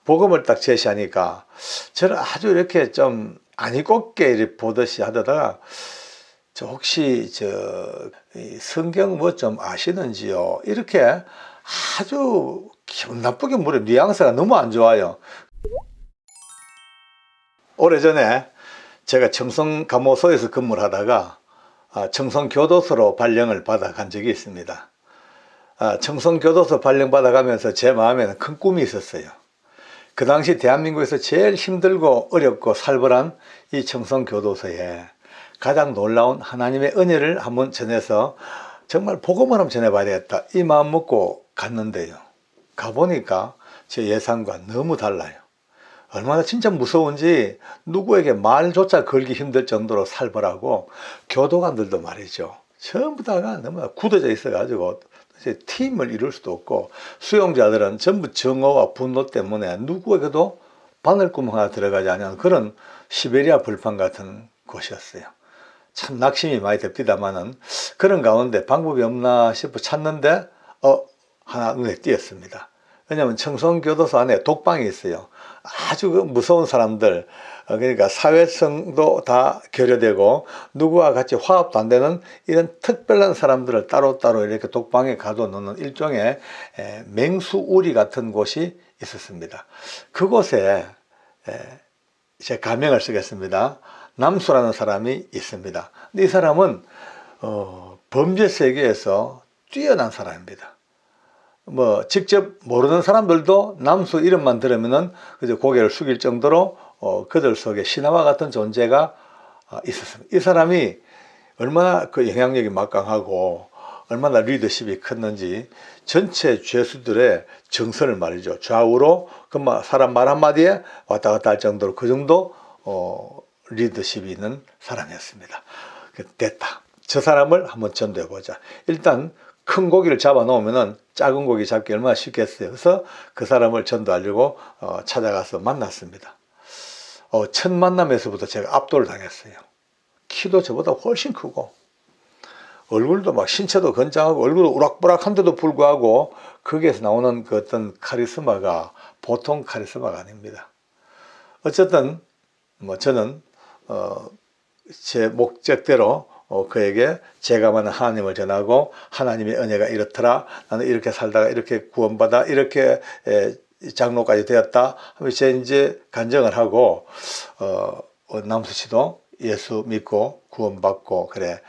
복음을 딱 제시하니까 저는 아주 이렇게 좀 아니 곱게 이렇게 보듯이 하다가 저 혹시 이 성경 뭐 좀 아시는지요? 이렇게 아주 기분 나쁘게 물어. 뉘앙스가 너무 안 좋아요. 오래전에 제가 청송감호소에서 근무를 하다가 청송교도소로 발령을 받아 간 적이 있습니다. 청송교도소 발령 받아 가면서 제 마음에는 큰 꿈이 있었어요. 그 당시 대한민국에서 제일 힘들고 어렵고 살벌한 이 청송교도소에 가장 놀라운 하나님의 은혜를 한번 전해서 정말 복음을 한번 전해봐야 되겠다, 이 마음 먹고 갔는데요. 가보니까 제 예상과 너무 달라요. 얼마나 진짜 무서운지 누구에게 말조차 걸기 힘들 정도로 살벌하고, 교도관들도 말이죠, 전부 다가 너무 굳어져 있어가지고 팀을 이룰 수도 없고, 수용자들은 전부 정오와 분노 때문에 누구에게도 바늘구멍 하나 들어가지 않은 그런 시베리아 벌판 같은 곳이었어요. 참 낙심이 많이 됩니다만은, 그런 가운데 방법이 없나 싶어 찾는데 하나 눈에 띄었습니다. 왜냐하면 청송교도소 안에 독방이 있어요. 아주 무서운 사람들, 그러니까 사회성도 다 결여되고 누구와 같이 화합도 안 되는 이런 특별한 사람들을 따로따로 이렇게 독방에 가둬놓는 일종의 맹수우리 같은 곳이 있었습니다. 그곳에 제 가명을 쓰겠습니다. 남수라는 사람이 있습니다. 근데 이 사람은 범죄 세계에서 뛰어난 사람입니다. 뭐 직접 모르는 사람들도 남수 이름만 들으면은 그저 고개를 숙일 정도로 그들 속에 신화와 같은 존재가 있었습니다. 이 사람이 얼마나 그 영향력이 막강하고 얼마나 리더십이 컸는지 전체 죄수들의 정선을 말이죠, 좌우로 그만 사람 말 한마디에 왔다 갔다 할 정도로 그 정도 리더십이 있는 사람이었습니다. 됐다, 저 사람을 한번 전도해 보자. 일단 큰 고기를 잡아 놓으면은 작은 고기 잡기 얼마나 쉽겠어요. 그래서 그 사람을 전도하려고 찾아가서 만났습니다. 첫 만남에서부터 제가 압도를 당했어요. 키도 저보다 훨씬 크고 얼굴도 막 신체도 건장하고 얼굴도 우락부락한데도 불구하고 거기에서 나오는 그 어떤 카리스마가 보통 카리스마가 아닙니다. 어쨌든 뭐 저는 제 목적대로 그에게 제가 만난 하나님을 전하고, 하나님의 은혜가 이렇더라, 나는 이렇게 살다가 이렇게 구원받아 이렇게 장로까지 되었다 하면서 이제 간증을 하고, 남수 씨도 예수 믿고 구원받고 그래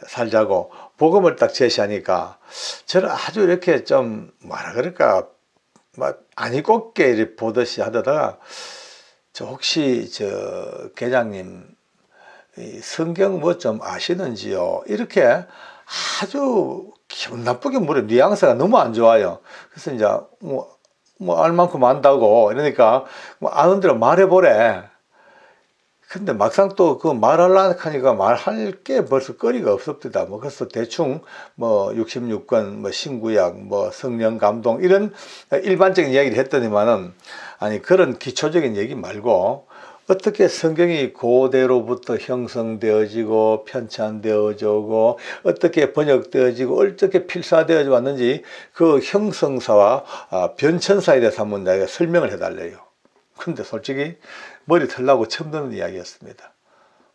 살자고 복음을 딱 제시하니까 저는 아주 이렇게 좀 뭐라 그럴까, 막 아니 곱게 이렇게 보듯이 하다가 저 혹시 계장님 성경 뭐 좀 아시는지요? 이렇게 아주 기분 나쁘게 물어. 뉘앙스가 너무 안 좋아요. 그래서 이제 뭐 알 만큼 안다고 이러니까 뭐 아는 대로 말해보래. 근데 막상 또 그 말하려고 하니까 말할 게 벌써 거리가 없었다. 뭐 그래서 대충 뭐 66권, 뭐 신구약, 뭐 성령 감동 이런 일반적인 이야기를 했더니만은, 아니 그런 기초적인 얘기 말고 어떻게 성경이 고대로부터 형성되어지고 편찬되어지고 어떻게 번역되어지고 어떻게 필사되어져 왔는지 그 형성사와 변천사에 대해서 한번 내가 설명을 해달래요. 근데 솔직히 머리 털라고 처음 듣는 이야기였습니다.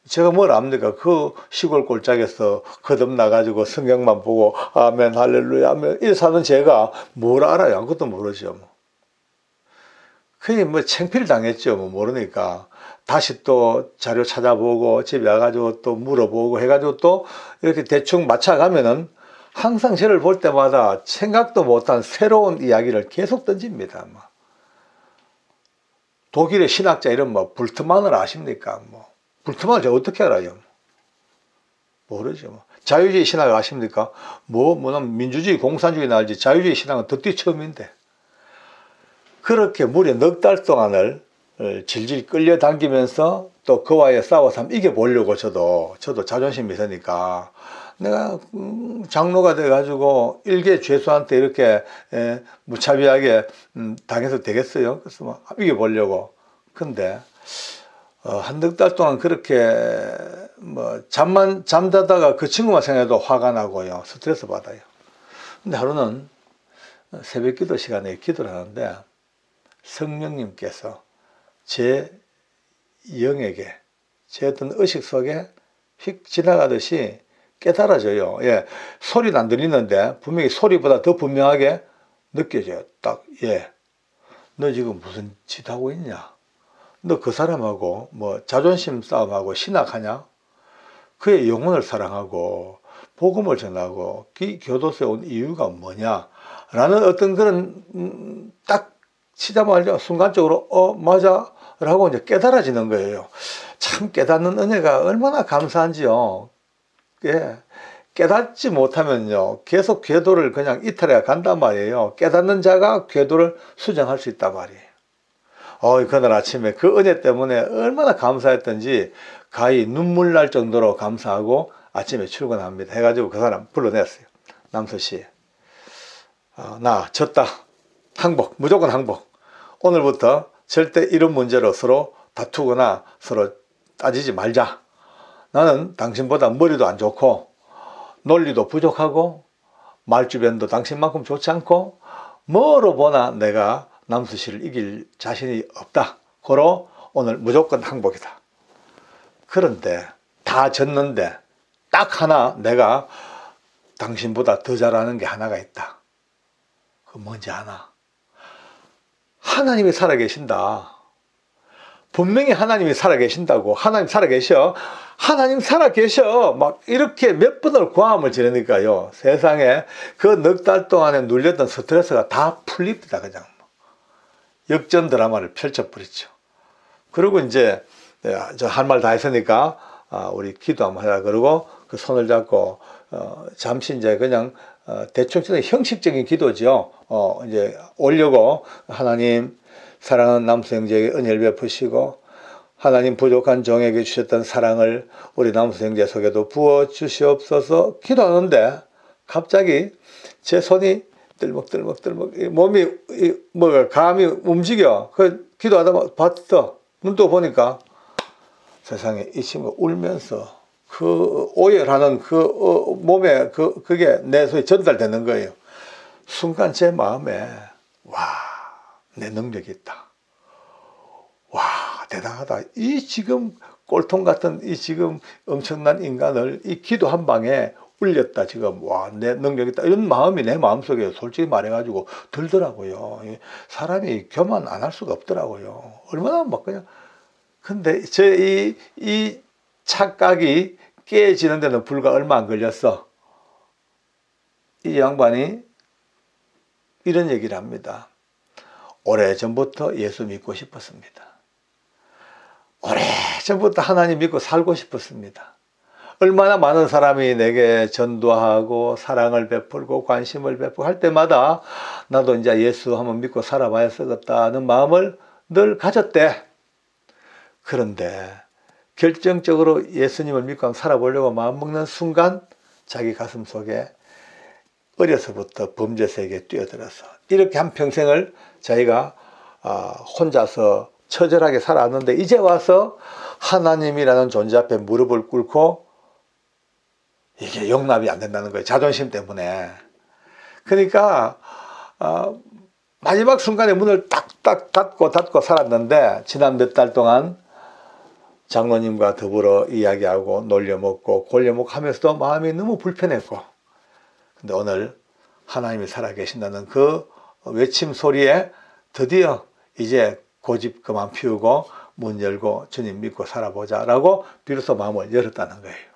제가 뭘 압니까? 그 시골 골짜기에서 거듭나가지고 성경만 보고 아멘 할렐루야 하면 이래 사는 제가 뭘 알아요? 아무것도 모르죠. 뭐. 그게 뭐 창피를 당했죠. 뭐 모르니까. 다시 또 자료 찾아보고 집에 와가지고 또 물어보고 해가지고 또 이렇게 대충 맞춰가면은 항상 저를 볼 때마다 생각도 못한 새로운 이야기를 계속 던집니다. 뭐. 독일의 신학자 이름 뭐 불트만을 아십니까? 뭐 불트만을 제가 어떻게 알아요? 모르죠. 뭐. 자유주의 신학을 아십니까? 난 민주주의 공산주의 알지 자유주의 신학은 듣기 처음인데. 그렇게 무려 넉 달 동안을 질질 끌려당기면서 또 그와의 싸워서 한번 이겨보려고 저도 자존심이 있으니까 내가 장로가 돼가지고 일개 죄수한테 이렇게 무차별하게 당해서 되겠어요? 그래서 뭐 이겨보려고. 근데 한 넉 달 동안 그렇게 뭐 잠자다가 그 친구만 생각해도 화가 나고요, 스트레스 받아요. 근데 하루는 새벽 기도 시간에 기도를 하는데 성령님께서 제 영에게, 제 어떤 의식 속에 휙 지나가듯이 깨달아져요. 예, 소리는 안 들리는데 분명히 소리보다 더 분명하게 느껴져요. 딱, 예, 너 지금 무슨 짓 하고 있냐? 너 그 사람하고 뭐 자존심 싸움하고 신학하냐? 그의 영혼을 사랑하고 복음을 전하고 교도소에 온 이유가 뭐냐? 라는 어떤 그런 딱 치자마자 순간적으로 맞아 라고 이제 깨달아지는 거예요. 참 깨닫는 은혜가 얼마나 감사한지요. 예, 깨닫지 못하면요 계속 궤도를 그냥 이탈해 간단 말이에요. 깨닫는 자가 궤도를 수정할 수 있단 말이에요. 그날 아침에 그 은혜 때문에 얼마나 감사했던지 가히 눈물 날 정도로 감사하고 아침에 출근합니다. 해가지고 그 사람 불러냈어요. 남서씨, 나 졌다. 항복, 무조건 항복. 오늘부터 절대 이런 문제로 서로 다투거나 서로 따지지 말자. 나는 당신보다 머리도 안 좋고 논리도 부족하고 말주변도 당신만큼 좋지 않고 뭐로 보나 내가 남수씨를 이길 자신이 없다. 고로 오늘 무조건 항복이다. 그런데 다 졌는데 딱 하나 내가 당신보다 더 잘하는 게 하나가 있다. 그 뭔지 아나? 하나님이 살아계신다. 분명히 하나님이 살아계신다고. 하나님 살아계셔. 하나님 살아계셔. 막 이렇게 몇 번을 고함을 지르니까요. 세상에 그 넉 달 동안에 눌렸던 스트레스가 다 풀립니다. 그냥 역전 드라마를 펼쳐버리죠. 그리고 이제 저 할 말 다 했으니까 우리 기도 한번 하자. 그러고 그 손을 잡고 잠시 이제 그냥 대충 형식적인 기도죠. 이제 오려고 하나님 사랑하는 남수형제에게 은혜를 베푸시고 하나님 부족한 종에게 주셨던 사랑을 우리 남수형제 속에도 부어 주시옵소서 기도하는데 갑자기 제 손이 들먹들먹 몸이 뭐가 감이 움직여. 그 기도하다 봤어. 눈 떠 보니까 세상에 이 친구가 울면서 그 오열하는 그 몸에 그게 내 손에 전달되는 거예요. 순간 제 마음에 내 능력이 있다. 대단하다. 이 지금 꼴통 같은 이 지금 엄청난 인간을 이 기도 한 방에 울렸다. 지금 내 능력이 있다. 이런 마음이 내 마음속에 솔직히 말해가지고 들더라고요. 사람이 교만 안 할 수가 없더라고요. 얼마나 막 그냥. 근데 이 착각이 깨지는 데는 불과 얼마 안 걸렸어. 이 양반이 이런 얘기를 합니다. 오래전부터 예수 믿고 싶었습니다. 오래전부터 하나님 믿고 살고 싶었습니다. 얼마나 많은 사람이 내게 전도하고 사랑을 베풀고 관심을 베풀고 할 때마다 나도 이제 예수 한번 믿고 살아봐야 쓰겠다는 마음을 늘 가졌대. 그런데 결정적으로 예수님을 믿고 한번 살아보려고 마음먹는 순간 자기 가슴 속에 어려서부터 범죄 세계에 뛰어들어서 이렇게 한평생을 자기가 혼자서 처절하게 살아왔는데 이제 와서 하나님이라는 존재 앞에 무릎을 꿇고 이게 용납이 안 된다는 거예요. 자존심 때문에. 그러니까 마지막 순간에 문을 딱딱 닫고 살았는데 지난 몇 달 동안 장로님과 더불어 이야기하고 놀려먹고 골려먹고 하면서도 마음이 너무 불편했고 근데 오늘 하나님이 살아계신다는 그 외침 소리에 드디어 이제 고집 그만 피우고 문 열고 주님 믿고 살아보자 라고 비로소 마음을 열었다는 거예요.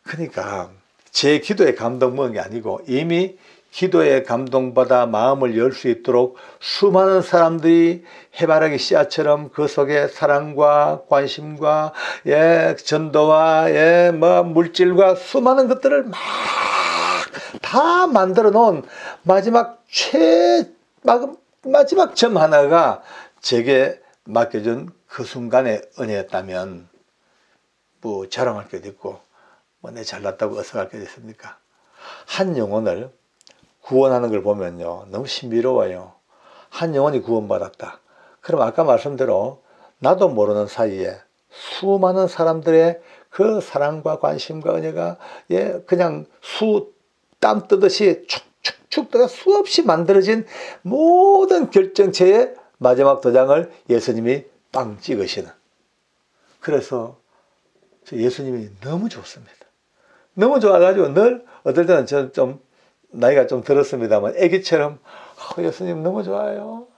그러니까 제 기도에 감동 먹은 게 아니고 이미 기도에 감동받아 마음을 열 수 있도록 수많은 사람들이 해바라기 씨앗처럼 그 속에 사랑과 관심과 전도와 물질과 수많은 것들을 막 다 만들어 놓은 마지막 점 하나가 제게 맡겨준 그 순간의 은혜였다면 뭐 자랑할 게 있고 뭐 내 잘났다고 어서갈 게 있습니까? 한 영혼을 구원하는 걸 보면요 너무 신비로워요. 한 영혼이 구원받았다. 그럼 아까 말씀대로 나도 모르는 사이에 수많은 사람들의 그 사랑과 관심과 은혜가 그냥 땀 뜨듯이 축축 들어가 수없이 만들어진 모든 결정체의 마지막 도장을 예수님이 빵 찍으시는. 그래서 예수님이 너무 좋습니다. 너무 좋아가지고 늘 어떨 때는 저는 좀 나이가 좀 들었습니다만 애기처럼 예수님 너무 좋아요.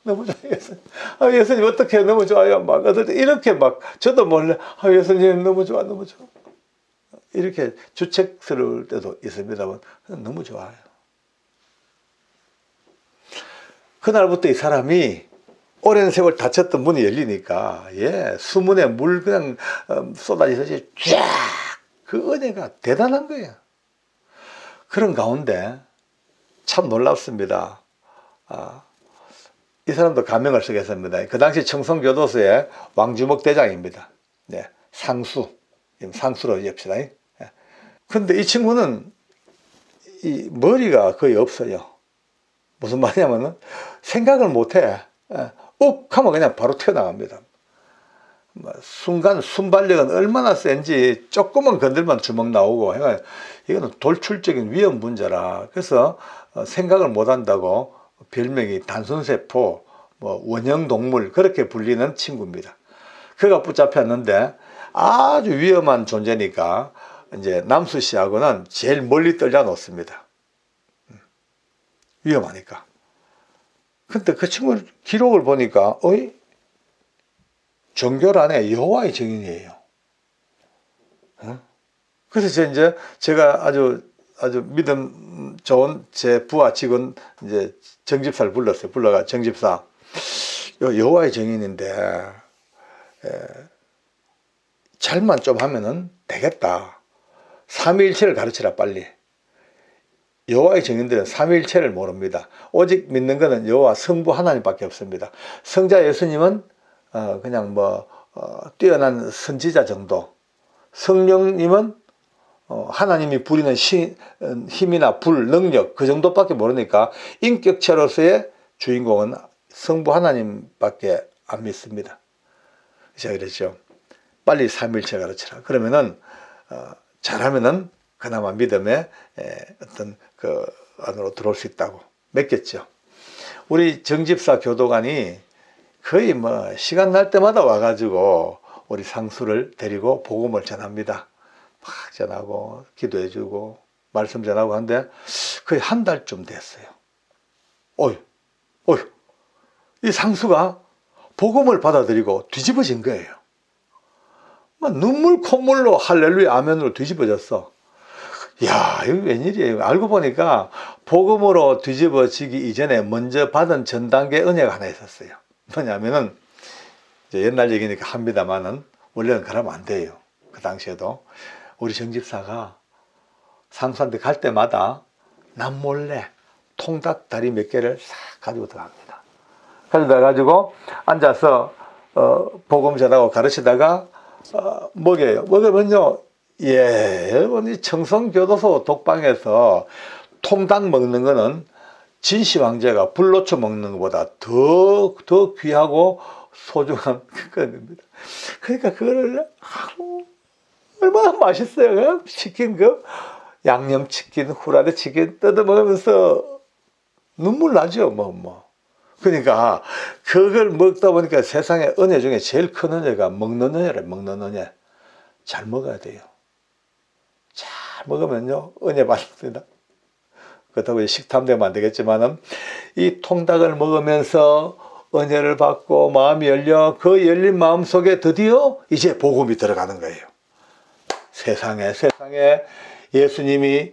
너무 좋아요. 예수님. 예수님 어떻게 해요? 너무 좋아요. 막 어떨 때 이렇게 막 저도 몰래 예수님 너무 좋아 너무 좋아. 이렇게 주책스러울 때도 있습니다만 너무 좋아요. 그날부터 이 사람이 오랜 세월 닫혔던 문이 열리니까 수문에 물 그냥 쏟아지듯이 쫙 그 은혜가 대단한 거예요. 그런 가운데 참 놀랍습니다. 이 사람도 가명을 쓰겠습니다. 그 당시 청송교도소의 왕주목 대장입니다. 상수로 엽시다. 근데 이 친구는 이 머리가 거의 없어요. 무슨 말이냐면은 생각을 못해. 욱 하면 그냥 바로 튀어나갑니다. 순간 순발력은 얼마나 센지 조금만 건들면 주먹 나오고, 이거는 돌출적인 위험 문제라. 그래서 생각을 못한다고 별명이 단순세포, 원형동물 그렇게 불리는 친구입니다. 그가 붙잡혔는데 아주 위험한 존재니까 이제 남수 씨하고는 제일 멀리 떨려 놓습니다. 위험하니까. 근데 그 친구 기록을 보니까 정결하네. 여호와의 증인이에요. 그래서 이제 제가 아주 믿음 좋은 제 부하 직원 이제 정집사를 불렀어요. 불러가 정집사 여호와의 증인인데 잘만 좀 하면은 되겠다. 삼위일체를 가르치라 빨리. 여호와의 증인들은 삼위일체를 모릅니다. 오직 믿는 것은 여호와 성부 하나님밖에 없습니다. 성자 예수님은 그냥 뛰어난 선지자 정도. 성령님은 하나님이 부리는 힘이나 불, 능력 그 정도밖에 모르니까 인격체로서의 주인공은 성부 하나님밖에 안 믿습니다. 제가 그랬죠. 빨리 삼위일체 가르치라. 그러면은 잘하면은 그나마 믿음의 어떤 그 안으로 들어올 수 있다고 맡겼죠. 우리 정집사 교도관이 거의 시간 날 때마다 와가지고 우리 상수를 데리고 복음을 전합니다. 막 전하고 기도해주고 말씀 전하고 하는데 거의 한 달쯤 됐어요. 이 상수가 복음을 받아들이고 뒤집어진 거예요. 눈물 콧물로 할렐루야 아멘으로 뒤집어졌어. 이거 웬일이에요. 알고 보니까 복음으로 뒤집어지기 이전에 먼저 받은 전 단계 은혜가 하나 있었어요. 뭐냐면은 이제 옛날 얘기니까 합니다만은 원래는 그러면 안 돼요. 그 당시에도 우리 정집사가 상수한테 갈 때마다 남몰래 통닭 다리 몇 개를 싹 가지고 들어갑니다. 가지고 가지고 앉아서 복음 전하고 가르치다가 먹여요. 먹으면요, 여러분이 청송교도소 독방에서 통닭 먹는 거는 진시 황제가 불로초 먹는 것보다 더 귀하고 소중한 겁니다. 그러니까 그거를 얼마나 맛있어요. 치킨 양념치킨, 후라이드치킨 뜯어 먹으면서 눈물 나죠. 그러니까 그걸 먹다 보니까 세상에 은혜 중에 제일 큰 은혜가 먹는 은혜래. 먹는 은혜. 잘 먹어야 돼요. 잘 먹으면요 은혜 받습니다. 그렇다고 식탐 되면 안 되겠지만은 이 통닭을 먹으면서 은혜를 받고 마음이 열려 그 열린 마음 속에 드디어 이제 복음이 들어가는 거예요. 세상에 예수님이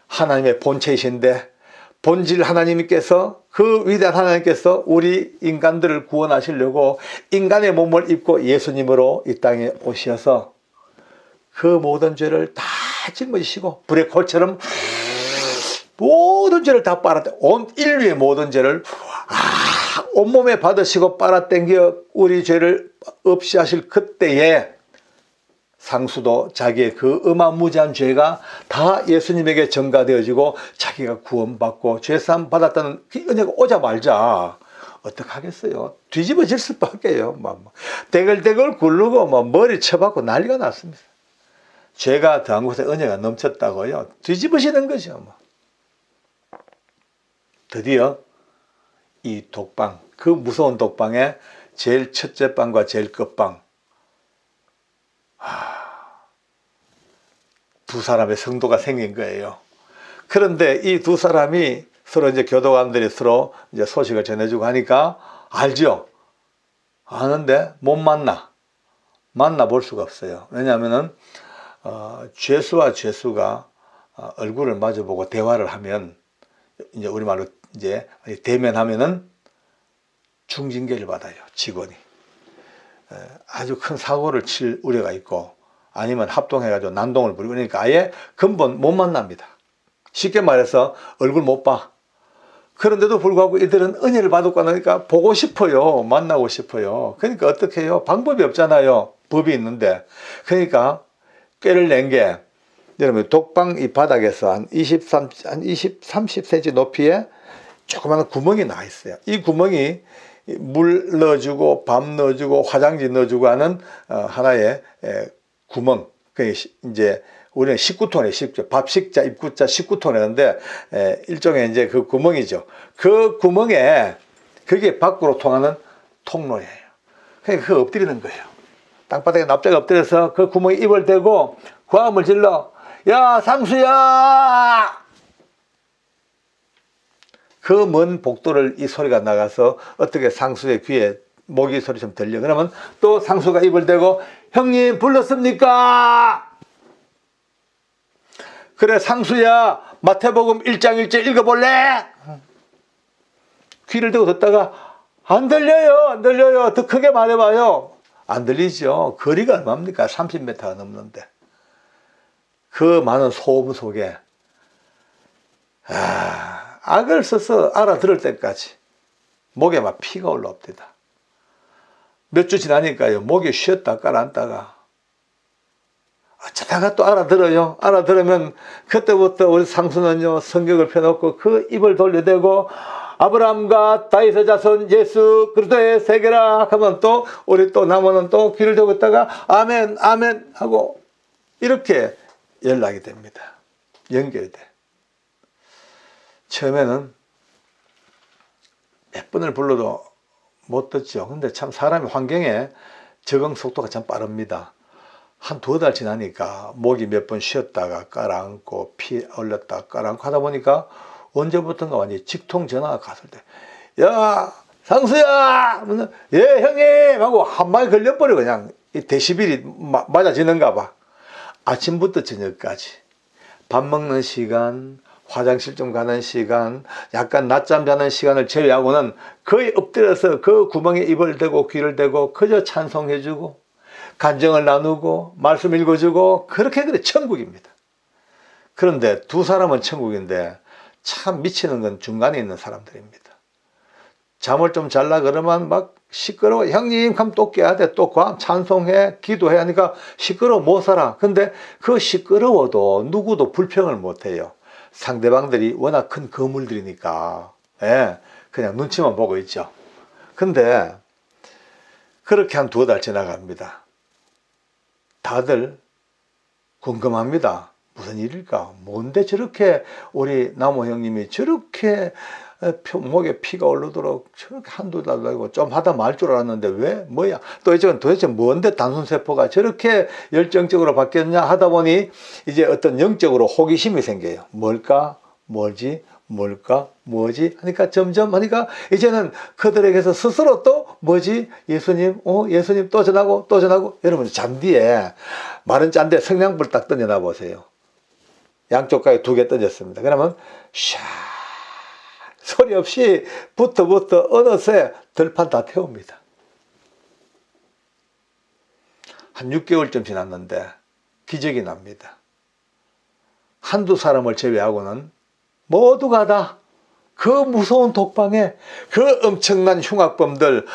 하나님의 본체이신데 본질 하나님께서 그 위대한 하나님께서 우리 인간들을 구원하시려고 인간의 몸을 입고 예수님으로 이 땅에 오셔서 그 모든 죄를 다 짊어지시고 불의 골처럼 모든 죄를 다 빨아당 온 인류의 모든 죄를 온몸에 받으시고 빨아당겨 우리 죄를 없이 하실 그때에 상수도 자기의 그 어마무지한 죄가 다 예수님에게 전가되어지고 자기가 구원받고 죄사함 받았다는 그 은혜가 오자마자 어떡하겠어요? 뒤집어질 수밖에요. 대글대글 굴르고 머리 쳐박고 난리가 났습니다. 죄가 더한 곳에 은혜가 넘쳤다고요. 뒤집어지는 거죠. 드디어 이 독방, 그 무서운 독방에 제일 첫째 방과 제일 끝방, 두 사람의 성도가 생긴 거예요. 그런데 이 두 사람이 서로 이제 교도관들이 서로 이제 소식을 전해주고 하니까 알죠? 아는데 못 만나볼 수가 없어요. 왜냐하면은 죄수와 죄수가 얼굴을 마주보고 대화를 하면, 이제 우리말로 이제 대면하면은 중징계를 받아요, 직원이. 아주 큰 사고를 칠 우려가 있고, 아니면 합동해가지고 난동을 부리고, 그러니까 아예 근본 못 만납니다. 쉽게 말해서 얼굴 못 봐. 그런데도 불구하고 이들은 은혜를 받았고 나니까 보고 싶어요. 만나고 싶어요. 그러니까 어떻게 해요? 방법이 없잖아요. 법이 있는데. 그러니까 꾀를 낸 게, 여러분 독방 이 바닥에서 한 30cm 높이에 조그마한 구멍이 나 있어요. 이 구멍이 물 넣어주고 밥 넣어주고 화장지 넣어주고 하는 하나의 구멍. 그 이제 우리는 식구토네, 밥 식자, 입구자, 식구토네인데 일종의 이제 그 구멍이죠. 그 구멍에 그게 밖으로 통하는 통로예요. 그러니까 그 엎드리는 거예요. 땅바닥에 납작이 엎드려서 그 구멍에 입을 대고 고함을 질러, 야 상수야! 그 먼 복도를 이 소리가 나가서 어떻게 상수의 귀에 모기 소리처럼 들려. 그러면 또 상수가 입을 대고, 형님 불렀습니까? 그래 상수야, 마태복음 1장 1절 읽어볼래? 귀를 대고 듣다가 안 들려요. 더 크게 말해봐요. 안 들리죠. 거리가 얼마입니까? 30m가 넘는데. 그 많은 소음 속에 악을 써서 알아들을 때까지 목에 막 피가 올라옵니다. 몇 주 지나니까요, 목이 쉬었다 깔아앉다가 어쩌다가 또 알아들어요. 알아들으면 그때부터 우리 상수는요, 성경을 펴놓고 그 입을 돌려대고 아브라함과 다윗의 자손 예수 그리스도의 세계라 하면, 또 우리 또 나머는 또 귀를 대고 있다가 아멘 아멘 하고 이렇게 연락이 됩니다. 연결돼. 처음에는 몇 번을 불러도 못 듣죠. 근데 참 사람이 환경에 적응 속도가 참 빠릅니다. 한 2달 지나니까 목이 몇 번 쉬었다가 깔아앉고 피 올렸다가 깔아앉고 하다 보니까 언제부턴가 완전히 직통 전화가 갔을 때, 야 상수야! 예 형님! 하고 한 마디 걸려버려. 그냥 이 데시벨이 맞아지는가 봐. 아침부터 저녁까지 밥 먹는 시간, 화장실 좀 가는 시간, 약간 낮잠 자는 시간을 제외하고는 거의 엎드려서 그 구멍에 입을 대고 귀를 대고 그저 찬송해주고 간정을 나누고 말씀 읽어주고, 그렇게 그래 천국입니다. 그런데 두 사람은 천국인데 참 미치는 건 중간에 있는 사람들입니다. 잠을 좀 잘라 그러면 막 시끄러워. 형님 하면 또 깨야 돼. 또 찬송해 기도해 하니까 시끄러워 못 살아. 근데 그 시끄러워도 누구도 불평을 못 해요. 상대방들이 워낙 큰 거물들이니까 그냥 눈치만 보고 있죠. 근데 그렇게 한 2달 지나갑니다. 다들 궁금합니다. 무슨 일일까? 뭔데 저렇게 우리 나무 형님이 저렇게 목에 피가 오르도록 저렇게 한두 달도 아니고 좀 하다 말 줄 알았는데 왜? 뭐야? 또 이제 도대체 뭔데 단순세포가 저렇게 열정적으로 바뀌었냐 하다 보니 이제 어떤 영적으로 호기심이 생겨요. 뭘까? 뭐지? 하니까 점점 하니까 이제는 그들에게서 스스로 또 뭐지? 예수님 또 전하고 여러분 잔디에 마른 잔디에 성냥불 딱 던져놔 보세요. 양쪽 가에 2개 던졌습니다. 그러면 샤 소리 없이 부터 어느새 들판 다 태웁니다. 한 6개월쯤 지났는데 기적이 납니다. 한두 사람을 제외하고는 모두가 다 그 무서운 독방에 그 엄청난 흉악범들,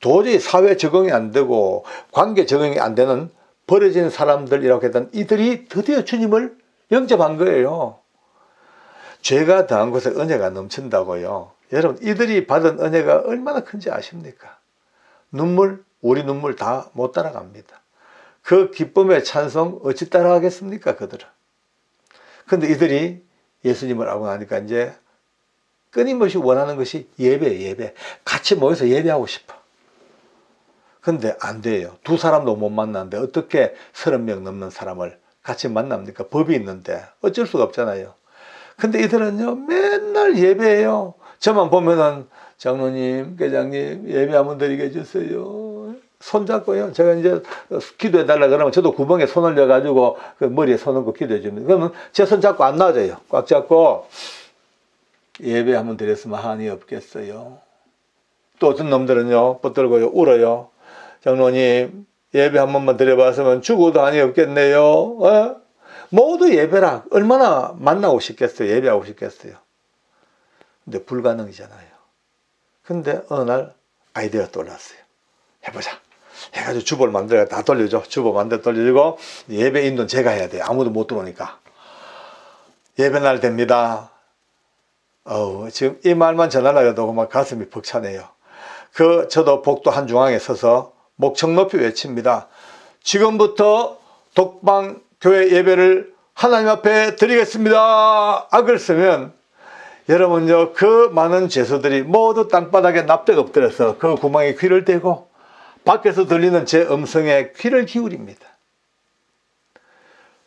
도저히 사회 적응이 안 되고 관계 적응이 안 되는 버려진 사람들이라고 했던 이들이 드디어 주님을 영접한 거예요. 죄가 더한 곳에 은혜가 넘친다고요. 여러분 이들이 받은 은혜가 얼마나 큰지 아십니까? 우리 눈물 다 못 따라갑니다. 그 기쁨의 찬송 어찌 따라가겠습니까 그들은. 근데 이들이 예수님을 알고 나니까 이제 끊임없이 원하는 것이 예배. 같이 모여서 예배하고 싶어. 근데 안 돼요. 두 사람도 못 만나는데 어떻게 30명 넘는 사람을 같이 만납니까? 법이 있는데 어쩔 수가 없잖아요. 근데 이들은요, 맨날 예배해요. 저만 보면은, 장로님, 회장님, 예배 한번 드리게 해주세요. 손잡고요. 제가 이제 기도해달라 그러면 저도 구멍에 손을 넣어가지고 그 머리에 손 얹고 기도해 줍니다. 그러면 제 손 잡고 안 놔줘요. 꽉 잡고 예배 한번 드렸으면 한이 없겠어요. 또 어떤 놈들은요, 붙들고요, 울어요. 장로님, 예배 한 번만 드려봤으면 죽어도 한이 없겠네요. 어? 모두 예배라. 얼마나 만나고 싶겠어요. 예배하고 싶겠어요. 근데 불가능이잖아요. 근데 어느 날 아이디어가 떠올랐어요. 해보자. 해가지고 주보를 만들어 다 돌려줘. 주보 만들어 돌려주고 예배 인도는 제가 해야 돼요. 아무도 못 들어오니까. 예배날 됩니다. 지금 이 말만 전하려도 막 가슴이 벅차네요. 저도 복도 한중앙에 서서 목청 높이 외칩니다. 지금부터 독방 교회 예배를 하나님 앞에 드리겠습니다. 악을 쓰면 여러분요, 그 많은 죄수들이 모두 땅바닥에 납작 엎드려서 그 구멍에 귀를 대고 밖에서 들리는 제 음성에 귀를 기울입니다.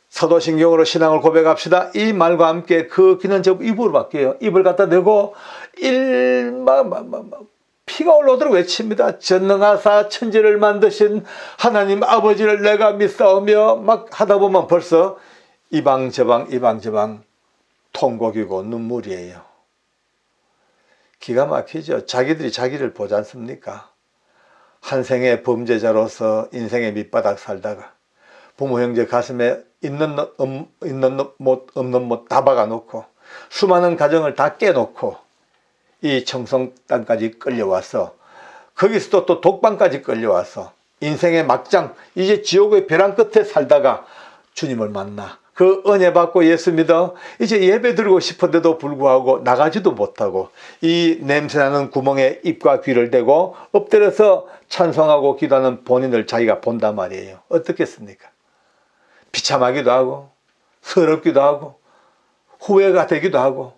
사도신경으로 신앙을 고백합시다. 이 말과 함께 그 귀는 저 입으로 바뀌어요. 입을 갖다 대고 피가 올라오도록 외칩니다. 전능하사 천지를 만드신 하나님 아버지를 내가 믿사오며 막 하다 보면 벌써 이방저방 통곡이고 눈물이에요. 기가 막히죠. 자기들이 자기를 보지 않습니까? 한 생의 범죄자로서 인생의 밑바닥 살다가 부모 형제 가슴에 있는 못 없는 못 다 박아놓고 수많은 가정을 다 깨놓고 이 청송 땅까지 끌려와서 거기서 또 독방까지 끌려와서 인생의 막장 이제 지옥의 벼랑 끝에 살다가 주님을 만나 그 은혜 받고 예수 믿어 이제 예배 드리고 싶은데도 불구하고 나가지도 못하고 이 냄새나는 구멍에 입과 귀를 대고 엎드려서 찬송하고 기도하는 본인을 자기가 본단 말이에요. 어떻겠습니까? 비참하기도 하고 서럽기도 하고 후회가 되기도 하고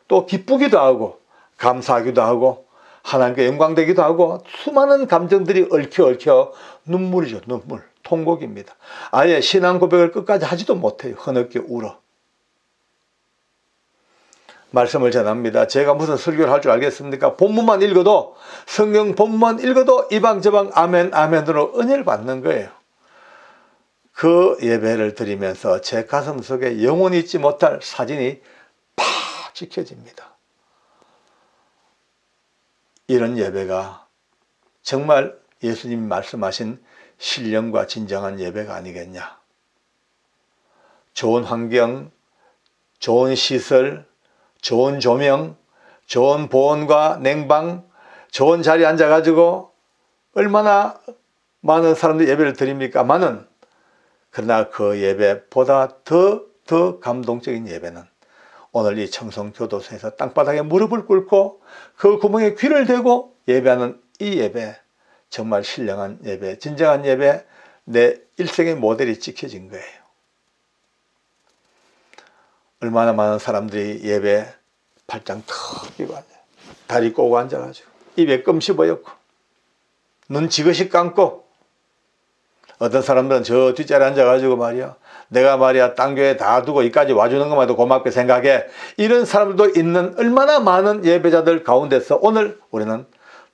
또 기쁘기도 하고 감사하기도 하고 하나님께 영광되기도 하고 수많은 감정들이 얽혀 눈물이죠. 눈물. 통곡입니다. 아예 신앙 고백을 끝까지 하지도 못해요. 흐느끼 울어. 말씀을 전합니다. 제가 무슨 설교를 할 줄 알겠습니까? 본문만 읽어도 성경 본문만 읽어도 이방저방 아멘 아멘으로 은혜를 받는 거예요. 그 예배를 드리면서 제 가슴 속에 영원히 잊지 못할 사진이 팍 찍혀집니다. 이런 예배가 정말 예수님이 말씀하신 신령과 진정한 예배가 아니겠냐. 좋은 환경, 좋은 시설, 좋은 조명, 좋은 보온과 냉방, 좋은 자리에 앉아가지고 얼마나 많은 사람들이 예배를 드립니까? 그러나 그 예배보다 더 감동적인 예배는 오늘 이 청송교도소에서 땅바닥에 무릎을 꿇고 그 구멍에 귀를 대고 예배하는 이 예배, 정말 신령한 예배, 진정한 예배, 내 일생의 모델이 찍혀진 거예요. 얼마나 많은 사람들이 예배 팔짱 턱 끼고 앉아요. 다리 꼬고 앉아가지고 입에 껌 씹어였고 눈 지그시 감고 어떤 사람들은 저 뒷자리에 앉아가지고 말이야 내가 말이야 딴 교회 다 두고 이까지 와주는 것만 해도 고맙게 생각해. 이런 사람들도 있는 얼마나 많은 예배자들 가운데서 오늘 우리는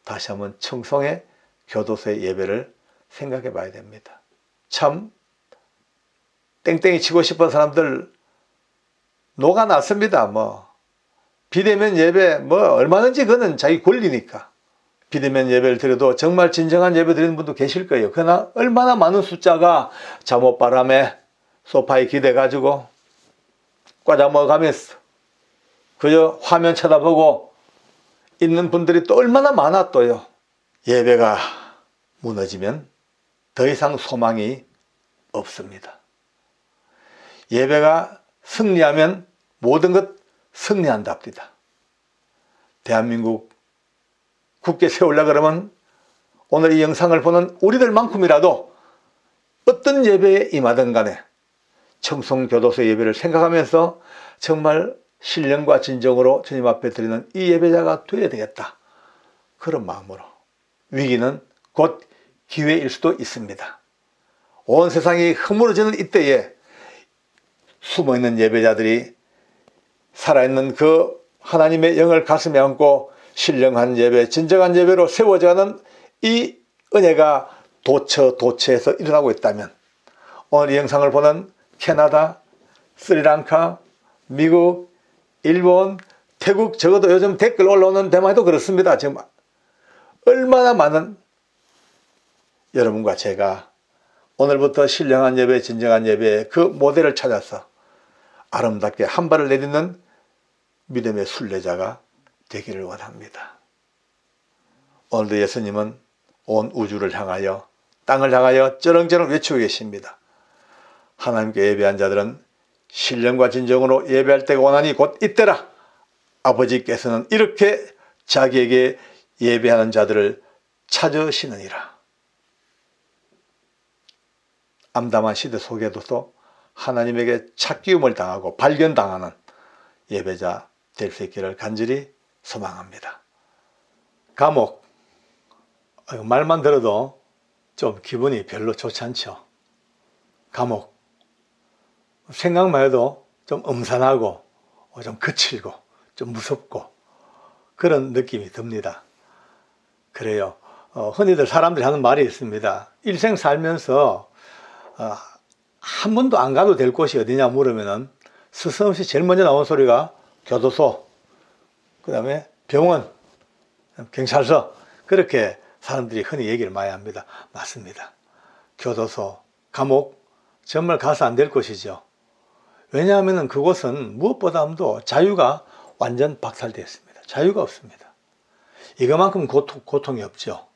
다시 한번 청송의 교도소의 예배를 생각해 봐야 됩니다. 참 땡땡이 치고 싶은 사람들 녹아났습니다. 비대면 예배 얼마든지 그는 자기 권리니까 비대면 예배를 드려도 정말 진정한 예배 드리는 분도 계실 거예요. 그러나 얼마나 많은 숫자가 잠옷바람에 소파에 기대가지고 과자 먹어가면서 그저 화면 쳐다보고 있는 분들이 또 얼마나 많아 또요. 예배가 무너지면 더 이상 소망이 없습니다. 예배가 승리하면 모든 것 승리한답니다. 대한민국 굳게 세우려고 그러면 오늘 이 영상을 보는 우리들만큼이라도 어떤 예배에 임하든 간에 청송교도소 예배를 생각하면서 정말 신령과 진정으로 주님 앞에 드리는 이 예배자가 되어야 되겠다. 그런 마음으로. 위기는 곧 기회일 수도 있습니다. 온 세상이 허물어지는 이때에 숨어있는 예배자들이 살아있는 그 하나님의 영을 가슴에 안고 신령한 예배, 진정한 예배로 세워져가는 이 은혜가 도처에서 일어나고 있다면 오늘 이 영상을 보는 캐나다, 스리랑카, 미국, 일본, 태국, 적어도 요즘 댓글 올라오는 데만 해도 그렇습니다. 지금 얼마나 많은 여러분과 제가 오늘부터 신령한 예배, 진정한 예배의 그 모델을 찾아서 아름답게 한 발을 내딛는 믿음의 순례자가 되기를 원합니다. 오늘도 예수님은 온 우주를 향하여 땅을 향하여 쩌렁쩌렁 외치고 계십니다. 하나님께 예배한 자들은 신령과 진정으로 예배할 때가 오나니 곧 이때라. 아버지께서는 이렇게 자기에게 예배하는 자들을 찾으시느니라. 암담한 시대 속에도 하나님에게 찾기움을 당하고 발견당하는 예배자 될 수 있기를 간절히 소망합니다. 감옥, 말만 들어도 좀 기분이 별로 좋지 않죠. 감옥, 생각만 해도 좀 음산하고 좀 거칠고 좀 무섭고 그런 느낌이 듭니다. 그래요. 흔히들 사람들이 하는 말이 있습니다. 일생 살면서 한 번도 안 가도 될 곳이 어디냐 물으면은 스스럼없이 제일 먼저 나온 소리가 교도소, 그 다음에 병원, 경찰서, 그렇게 사람들이 흔히 얘기를 많이 합니다. 맞습니다. 교도소, 감옥, 정말 가서 안 될 곳이죠. 왜냐하면 그곳은 무엇보다도 자유가 완전 박탈되어 있습니다. 자유가 없습니다. 이거만큼 고통이 없죠.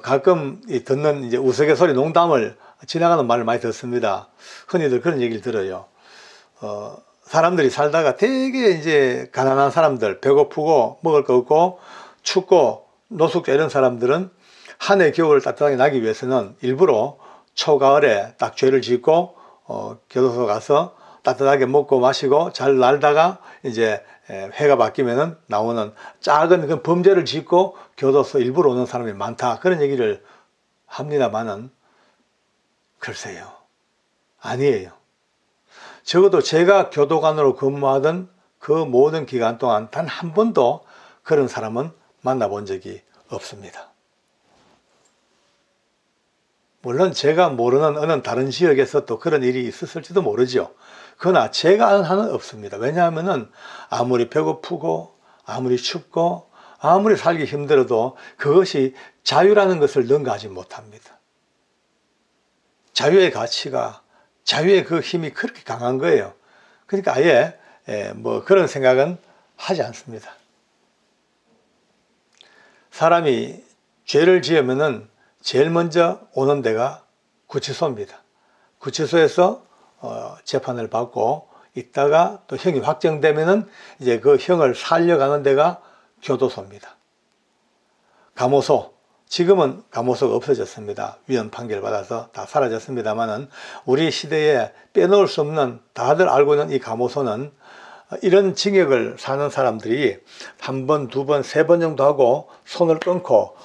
가끔 듣는 이제 우스갯소리 농담을 지나가는 말을 많이 듣습니다. 흔히들 그런 얘기를 들어요. 사람들이 살다가 되게 이제 가난한 사람들, 배고프고 먹을 거 없고 춥고 노숙자 이런 사람들은 한 해 겨울을 따뜻하게 나기 위해서는 일부러 초가을에 딱 죄를 짓고 교도소 가서 따뜻하게 먹고 마시고 잘 날다가 이제 해가 바뀌면은 나오는 작은 그 범죄를 짓고 교도소 일부러 오는 사람이 많다. 그런 얘기를 합니다만은 글쎄요. 아니에요. 적어도 제가 교도관으로 근무하던 그 모든 기간 동안 단 한 번도 그런 사람은 만나본 적이 없습니다. 물론 제가 모르는 어느 다른 지역에서 또 그런 일이 있었을지도 모르죠. 그러나 제가 아는 한은 없습니다. 왜냐하면은 아무리 배고프고 아무리 춥고 아무리 살기 힘들어도 그것이 자유라는 것을 능가하지 못합니다. 자유의 가치가, 자유의 그 힘이 그렇게 강한 거예요. 그러니까 아예 뭐 그런 생각은 하지 않습니다. 사람이 죄를 지으면은 제일 먼저 오는 데가 구치소입니다. 구치소에서 재판을 받고 있다가 또 형이 확정되면은 이제 그 형을 살려가는 데가 교도소입니다. 감호소, 지금은 감호소가 없어졌습니다. 위헌 판결 받아서 다 사라졌습니다만은 우리 시대에 빼놓을 수 없는 다들 알고 있는 이 감호소는 이런 징역을 사는 사람들이 한 번, 두 번, 세 번 정도 하고 손을 끊고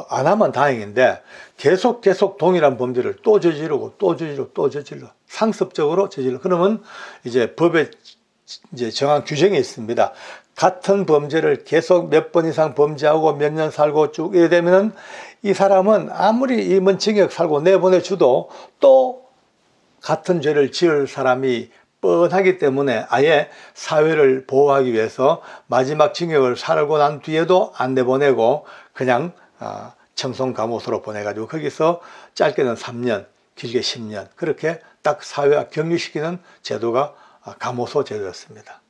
안 하면 다행인데 계속 동일한 범죄를 또 저지르고 또 저질러 상습적으로 저질러. 그러면 이제 법에 이제 정한 규정이 있습니다. 같은 범죄를 계속 몇 번 이상 범죄하고 몇 년 살고 쭉 이래 되면은 이 사람은 아무리 이번 징역 살고 내보내줘도 또 같은 죄를 지을 사람이 뻔하기 때문에 아예 사회를 보호하기 위해서 마지막 징역을 살고 난 뒤에도 안 내보내고 그냥 청송감호소로 보내가지고 거기서 짧게는 3년, 길게 10년 그렇게 딱 사회화 격리시키는 제도가 감호소 제도였습니다.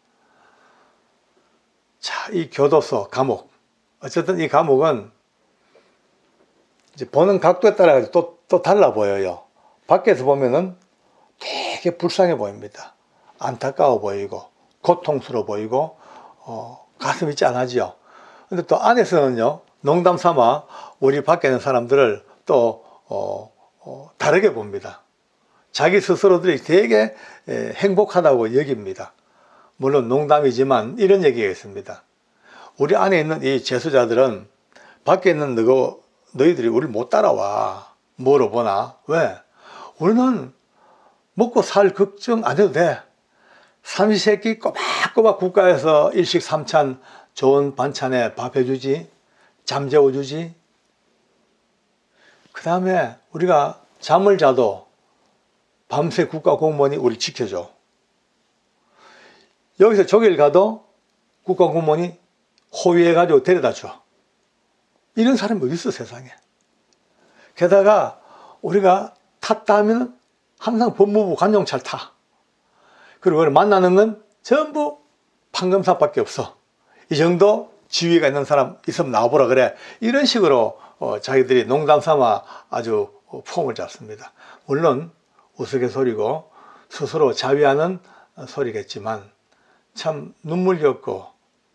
자, 이 교도소, 감옥. 어쨌든 이 감옥은 이제 보는 각도에 따라 또 달라 보여요. 밖에서 보면은 되게 불쌍해 보입니다. 안타까워 보이고 고통스러워 보이고 가슴이 짠하죠. 근데 또 안에서는요, 농담 삼아 우리 밖에 있는 사람들을 또 다르게 봅니다. 자기 스스로들이 되게 행복하다고 여깁니다. 물론 농담이지만 이런 얘기가 있습니다. 우리 안에 있는 이 재수자들은 밖에 있는 너희들이 우리를 못 따라와. 뭐로 보나? 왜? 우리는 먹고 살 걱정 안 해도 돼. 삼시세끼 꼬박꼬박 국가에서 일식 삼찬 좋은 반찬에 밥 해주지. 잠 재워주지. 그 다음에 우리가 잠을 자도 밤새 국가 공무원이 우리를 지켜줘. 여기서 저길 가도 국가 공무원이 호위해가지고 데려다 줘. 이런 사람이 어디 있어 세상에. 게다가 우리가 탔다 하면 항상 법무부 관용차를 타. 그리고 만나는 건 전부 판검사밖에 없어. 이 정도 지위가 있는 사람 있으면 나와보라 그래. 이런 식으로 자기들이 농담 삼아 아주 폼을 잡습니다. 물론 우스갯소리고 스스로 자위하는 소리겠지만 참 눈물겹고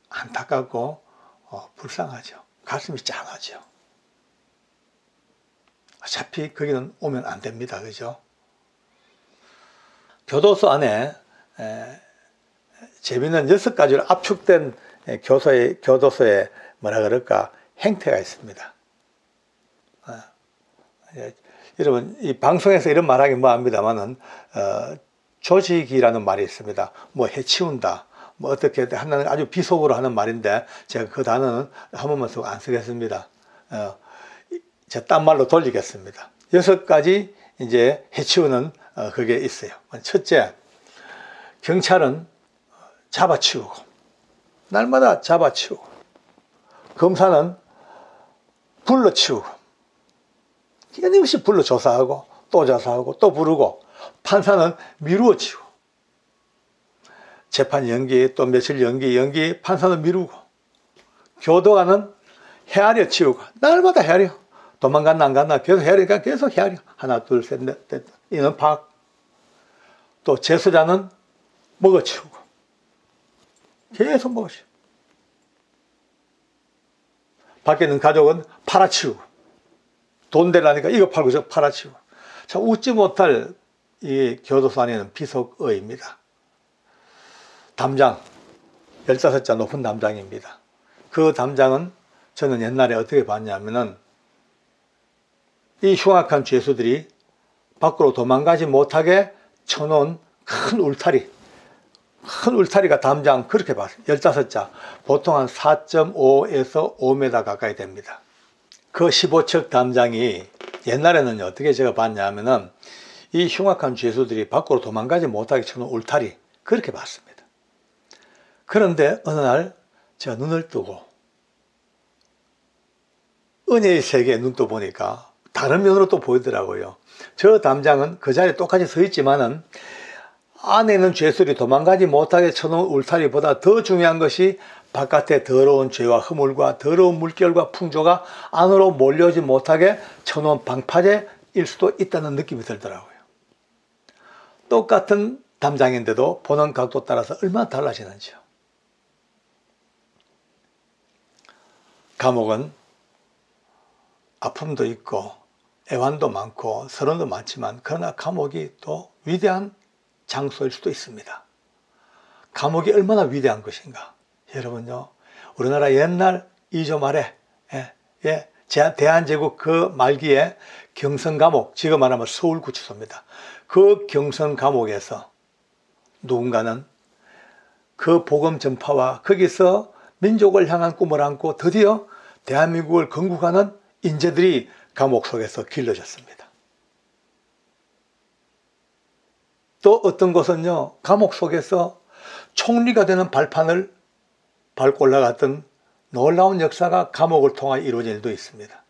안타깝고 불쌍하죠. 가슴이 짠하죠. 어차피 거기는 오면 안 됩니다. 그죠? 교도소 안에 재미있는 6가지로 압축된 교도소에 뭐라 그럴까 행태가 있습니다. 여러분 이 방송에서 이런 말하기 뭐합니다만은 조직이라는 말이 있습니다. 뭐 해치운다, 뭐 어떻게 하는 아주 비속어로 하는 말인데 제가 그 단어는 한 번만 쓰고 안 쓰겠습니다. 제 딴 말로 돌리겠습니다. 6가지 이제 해치우는 그게 있어요. 첫째, 경찰은 잡아치우고 날마다 잡아치우고, 검사는 불러치우고 끊임없이 불러 조사하고 또 조사하고 또 부르고, 판사는 미루어 치우고, 재판 연기 또 며칠 연기 판사는 미루고, 교도관은 헤아려 치우고 날마다 헤아려. 도망갔나 안 갔나 계속 헤아리니까 계속 헤아려. 하나 둘 셋 넷 이는 박. 또 재수자는 먹어치우고 계속 먹어치우고, 밖에 있는 가족은 팔아치우고, 돈 되라니까 이거 팔고 저거 팔아치우고. 참 웃지 못할 이 교도소 안에는 비속어입니다. 담장 15자 높은 담장입니다. 그 담장은 저는 옛날에 어떻게 봤냐면은 이 흉악한 죄수들이 밖으로 도망가지 못하게 쳐놓은 큰 울타리가 담장, 그렇게 봤어요. 15자. 보통 한 4.5에서 5m 가까이 됩니다. 그 15척 담장이 옛날에는 어떻게 제가 봤냐면은 이 흉악한 죄수들이 밖으로 도망가지 못하게 쳐놓은 울타리, 그렇게 봤습니다. 그런데 어느 날 제가 눈을 뜨고 은혜의 세계에 눈 떠 보니까 다른 면으로 또 보이더라고요. 저 담장은 그 자리에 똑같이 서 있지만은 안에 있는 죄수들이 도망가지 못하게 쳐놓은 울타리보다 더 중요한 것이 바깥에 더러운 죄와 허물과 더러운 물결과 풍조가 안으로 몰려오지 못하게 쳐놓은 방파제일 수도 있다는 느낌이 들더라고요. 똑같은 담장인데도 보는 각도 따라서 얼마나 달라지는지요. 감옥은 아픔도 있고 애환도 많고 서론도 많지만, 그러나 감옥이 또 위대한 장소일 수도 있습니다. 감옥이 얼마나 위대한 것인가. 여러분요, 우리나라 옛날 2조 말에 대한제국 그 말기에 경성감옥, 지금 말하면 서울구치소입니다. 그 경성감옥에서 누군가는 그 복음 전파와 거기서 민족을 향한 꿈을 안고 드디어 대한민국을 건국하는 인재들이 감옥 속에서 길러졌습니다. 또 어떤 곳은요, 감옥 속에서 총리가 되는 발판을 밟고 올라갔던 놀라운 역사가 감옥을 통하여 이루어진 일도 있습니다.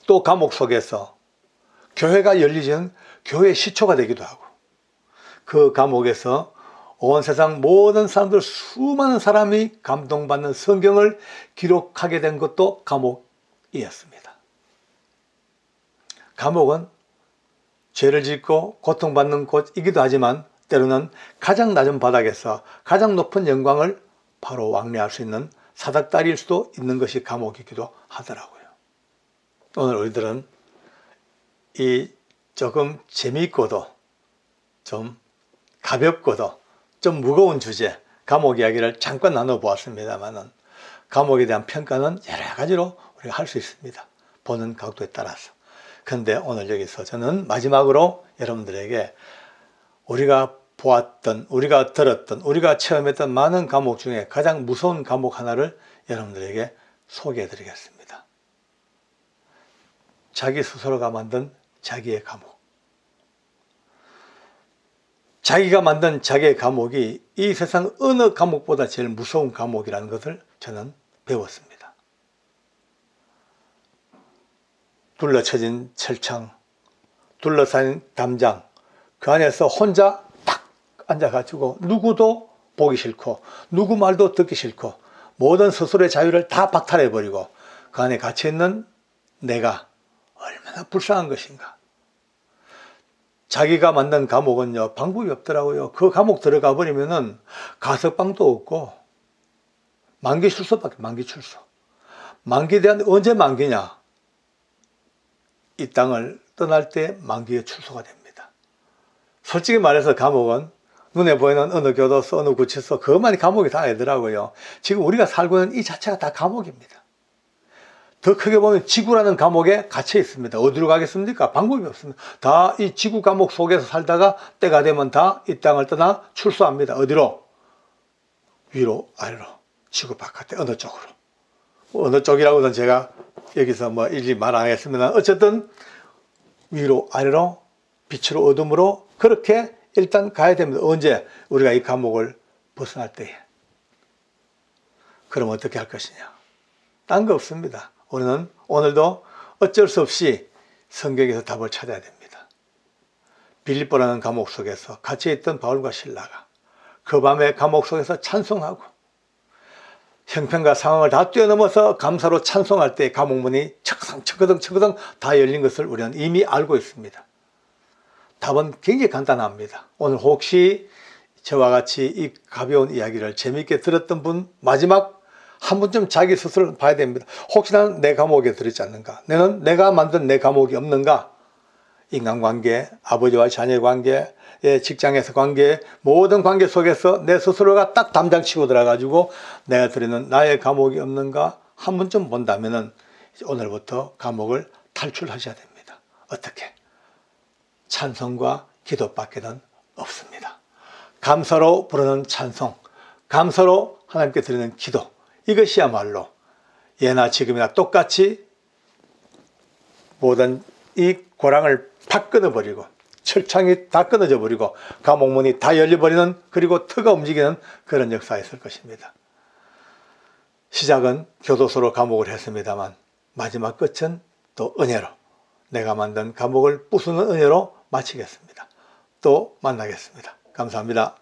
또 감옥 속에서 교회가 열리는 교회 시초가 되기도 하고, 그 감옥에서 온 세상 모든 사람들, 수많은 사람이 감동받는 성경을 기록하게 된 것도 감옥이었습니다. 감옥은 죄를 짓고 고통받는 곳이기도 하지만 때로는 가장 낮은 바닥에서 가장 높은 영광을 바로 왕래할 수 있는 사닥다리일 수도 있는 것이 감옥이기도 하더라고요. 오늘 우리들은 이 조금 재미있고도 좀 가볍고도 좀 무거운 주제, 감옥 이야기를 잠깐 나눠보았습니다만은 감옥에 대한 평가는 여러 가지로 우리가 할 수 있습니다. 보는 각도에 따라서. 그런데 오늘 여기서 저는 마지막으로 여러분들에게 우리가 보았던, 우리가 들었던, 우리가 체험했던 많은 감옥 중에 가장 무서운 감옥 하나를 여러분들에게 소개해 드리겠습니다. 자기 스스로가 만든 자기의 감옥. 자기가 만든 자기의 감옥이 이 세상 어느 감옥보다 제일 무서운 감옥이라는 것을 저는 배웠습니다. 둘러쳐진 철창, 둘러싸인 담장, 그 안에서 혼자 딱 앉아가지고 누구도 보기 싫고 누구 말도 듣기 싫고 모든 스스로의 자유를 다 박탈해버리고 그 안에 갇혀있는 내가 얼마나 불쌍한 것인가. 자기가 만든 감옥은요, 방법이 없더라고요. 그 감옥 들어가 버리면은 가석방도 없고 만기 출소밖에, 만기 출소. 만기에 대한 언제 만기냐? 이 땅을 떠날 때 만기에 출소가 됩니다. 솔직히 말해서 감옥은 눈에 보이는 어느 교도소, 어느 구치소, 그것만이 감옥이 다 아니더라고요. 지금 우리가 살고 있는 이 자체가 다 감옥입니다. 더 크게 보면 지구라는 감옥에 갇혀 있습니다. 어디로 가겠습니까? 방법이 없습니다. 다 이 지구 감옥 속에서 살다가 때가 되면 다 이 땅을 떠나 출소합니다. 어디로? 위로, 아래로, 지구 바깥에 어느 쪽으로. 어느 쪽이라고는 제가 여기서 뭐 일일이 말 안 하겠습니다. 어쨌든 위로, 아래로, 빛으로, 어둠으로 그렇게 일단 가야 됩니다. 언제? 우리가 이 감옥을 벗어날 때에. 그럼 어떻게 할 것이냐? 딴 거 없습니다. 우리는 오늘도 어쩔 수 없이 성경에서 답을 찾아야 됩니다. 빌립보라는 감옥 속에서 갇혀있던 바울과 실라가 그 밤에 감옥 속에서 찬송하고 형편과 상황을 다 뛰어넘어서 감사로 찬송할 때 감옥문이 척거덩 다 열린 것을 우리는 이미 알고 있습니다. 답은 굉장히 간단합니다. 오늘 혹시 저와 같이 이 가벼운 이야기를 재미있게 들었던 분, 마지막 한 번쯤 자기 스스로를 봐야 됩니다. 혹시나 내 감옥에 들어있지 않는가? 내가 만든 내 감옥이 없는가? 인간관계, 아버지와 자녀의 관계, 직장에서 관계, 모든 관계 속에서 내 스스로가 딱 담장 치고 들어가지고 내가 들어있는 나의 감옥이 없는가? 한 번쯤 본다면은 오늘부터 감옥을 탈출하셔야 됩니다. 어떻게? 찬송과 기도밖에는 없습니다. 감사로 부르는 찬송, 감사로 하나님께 드리는 기도, 이것이야말로 예나 지금이나 똑같이 모든 이 고랑을 팍 끊어버리고 철창이 다 끊어져 버리고 감옥문이 다 열려버리는, 그리고 터가 움직이는 그런 역사였을 것입니다. 시작은 교도소로 감옥을 했습니다만 마지막 끝은 또 은혜로, 내가 만든 감옥을 부수는 은혜로 마치겠습니다. 또 만나겠습니다. 감사합니다.